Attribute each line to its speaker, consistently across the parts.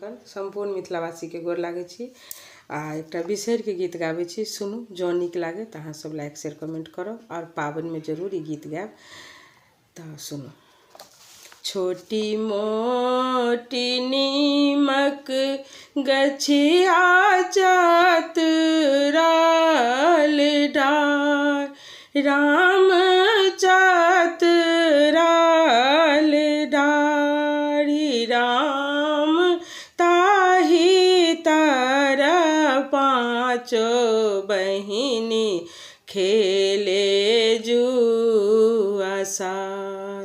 Speaker 1: खन संपूर्ण मिथिलावासी के गोर लागै छी आ एकटा बिसहर के गीत गाबै छी। सुनू, जँ नीक लागे तऽ अहाँ सब लाइक शेयर कमेंट करब और पाबनि में जरूर ई गीत गायब। तऽ सुनू। छोटी मोटी नीमक गछिया चतुराल डार, राम चतुराल डारी, राम ताहि तर पाँचो बहिनी खेले जुआ सार,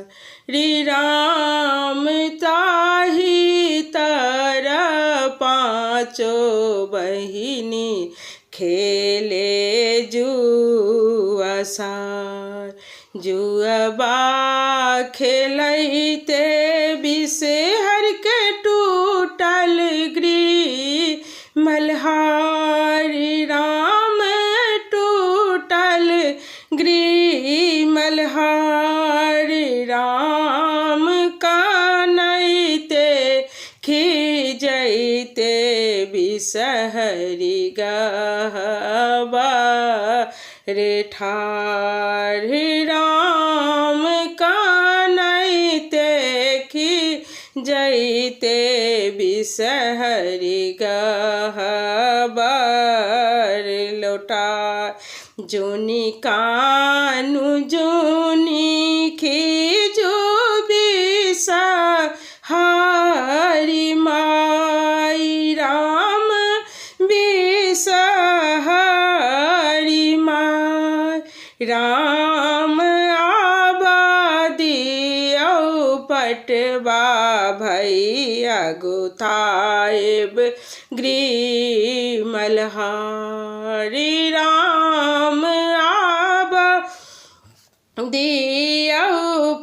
Speaker 1: राम ताहि तर पाँचो बहिनी खेले जुआ सार। जुआबा खेलैते बिसहर के टूटल गृह मल्हारी, राम टूटल गृह मल्हारी, राम कानैते खिजैते बिसहरी गहबा रे ठार, राम कानैते खिजैते बिसहरी गहबा रे लौटार। जोनी कानू जोनी खिजू बिसहरी माई, राम बिसहरी माई, राम आबादियौ पटवा भैया गुथाएब गृह मल्हारी, राम आबादियौ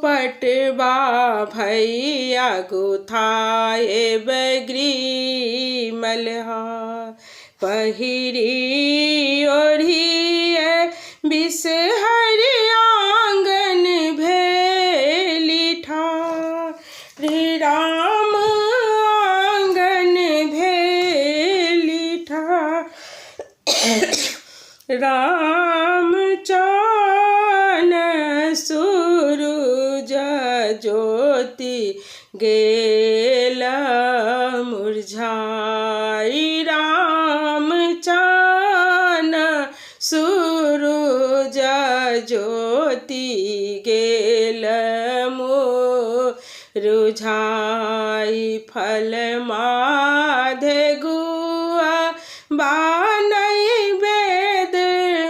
Speaker 1: पटवा भैया गुथाएब गृह मल्हार। पहिरी ओढ़िए बिसहरी आंगन भेली ठार, राम आंगन भेली ठार, राम चान सूरुज ज्योति गेला मुरझाई, राम चान सूरुज ज्योति गेला मुरझाई। फल माधे गुआ बानै वेद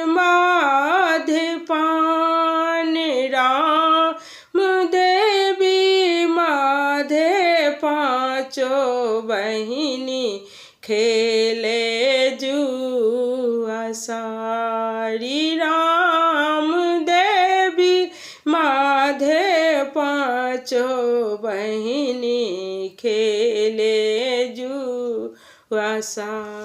Speaker 1: माधे पान, राम देवी माधे पाँचो बहिनी खेले जुआ सारी, राम देवी माधे पाँचो बहिनी खेले जुआ सार।